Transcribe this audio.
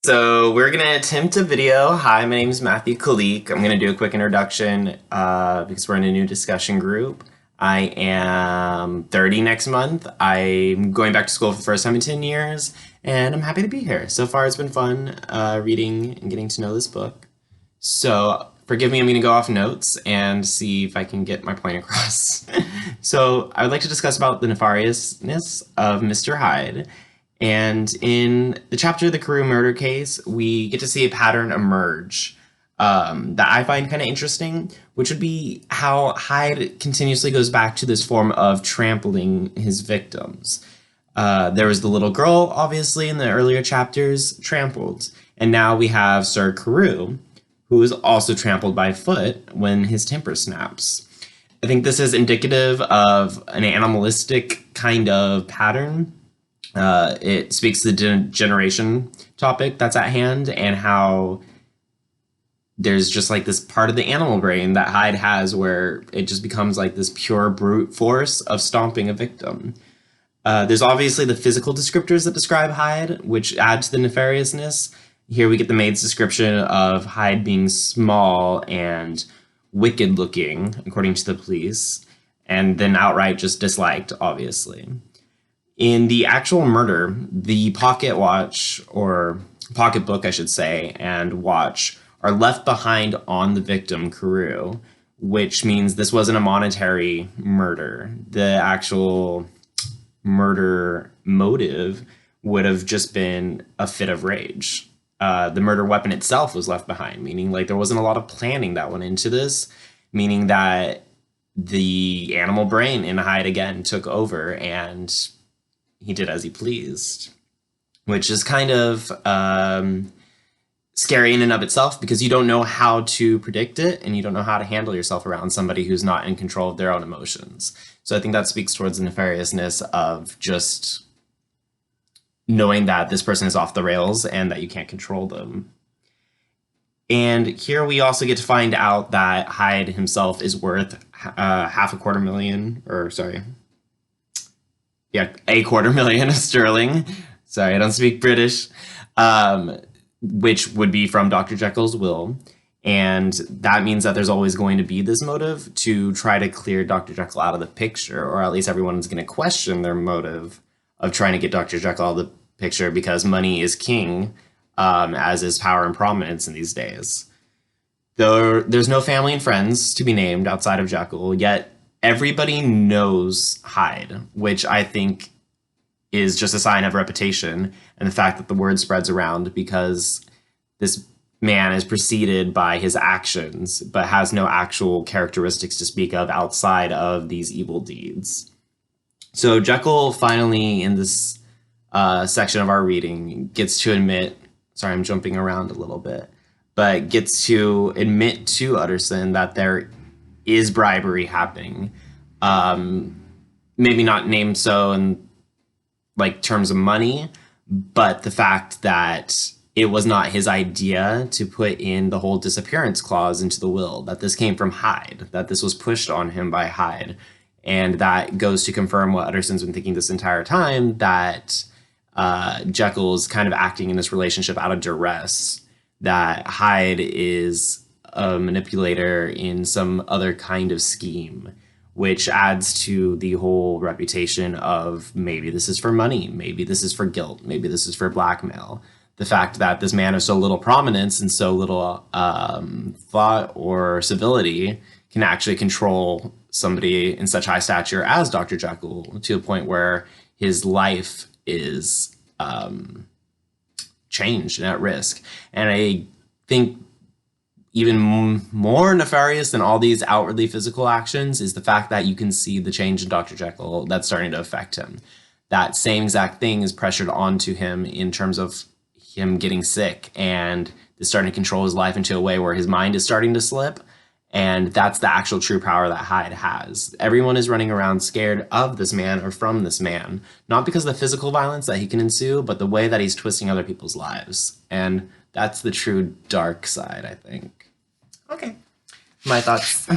So we're gonna attempt a video. Hi, my name is Matthew Kalik. I'm gonna do a quick introduction because we're in a new discussion group. I am 30 next month. I'm going back to school for the first time in 10 years, and I'm happy to be here. So far, it's been fun reading and getting to know this book. So forgive me, I'm gonna go off notes and see if I can get my point across. So I would like to discuss about the nefariousness of Mr. Hyde. And in the chapter of the Carew murder case, we get to see a pattern emerge that I find kind of interesting, which would be how Hyde continuously goes back to this form of trampling his victims. There was the little girl, obviously, in the earlier chapters, trampled. And now we have Sir Carew, who is also trampled by foot when his temper snaps. I think this is indicative of an animalistic kind of pattern. It speaks to the degeneration topic that's at hand and how there's just like this part of the animal brain that Hyde has where it just becomes like this pure brute force of stomping a victim. There's obviously the physical descriptors that describe Hyde, which add to the nefariousness. Here we get the maid's description of Hyde being small and wicked looking, according to the police, and then outright just disliked, obviously. In the actual murder, the pocket watch, or pocketbook, I should say, and watch are left behind on the victim, Carew, which means this wasn't a monetary murder. The actual murder motive would have just been a fit of rage. The murder weapon itself was left behind, meaning like there wasn't a lot of planning that went into this, meaning that the animal brain in Hyde again took over and he did as he pleased, which is kind of scary in and of itself because you don't know how to predict it and you don't know how to handle yourself around somebody who's not in control of their own emotions. So I think that speaks towards the nefariousness of just knowing that this person is off the rails and that you can't control them. And here we also get to find out that Hyde himself is worth $250,000, or sorry, yeah, $250,000 sterling. Sorry, I don't speak British, which would be from Dr. Jekyll's will. And that means that there's always going to be this motive to try to clear Dr. Jekyll out of the picture, or at least everyone's going to question their motive of trying to get Dr. Jekyll out of the picture because money is king, as is power and prominence in these days. There's no family and friends to be named outside of Jekyll, yet everybody knows Hyde, which I think is just a sign of reputation and the fact that the word spreads around because this man is preceded by his actions, but has no actual characteristics to speak of outside of these evil deeds. So Jekyll finally, in this section of our reading, gets to admit, sorry, I'm jumping around a little bit, but gets to admit to Utterson that there is bribery happening. Maybe not named so in like terms of money, but the fact that it was not his idea to put in the whole disappearance clause into the will, that this came from Hyde, that this was pushed on him by Hyde. And that goes to confirm what Utterson's been thinking this entire time, that Jekyll's kind of acting in this relationship out of duress, that Hyde is a manipulator in some other kind of scheme, which adds to the whole reputation of maybe this is for money, maybe this is for guilt, maybe this is for blackmail. The fact that this man of so little prominence and so little thought or civility can actually control somebody in such high stature as Dr. Jekyll to a point where his life is changed and at risk. And I think even more nefarious than all these outwardly physical actions is the fact that you can see the change in Dr. Jekyll that's starting to affect him. That same exact thing is pressured onto him in terms of him getting sick and is starting to control his life into a way where his mind is starting to slip. And that's the actual true power that Hyde has. Everyone is running around scared of this man or from this man, not because of the physical violence that he can ensue, but the way that he's twisting other people's lives. And that's the true dark side, I think. Okay, my thoughts.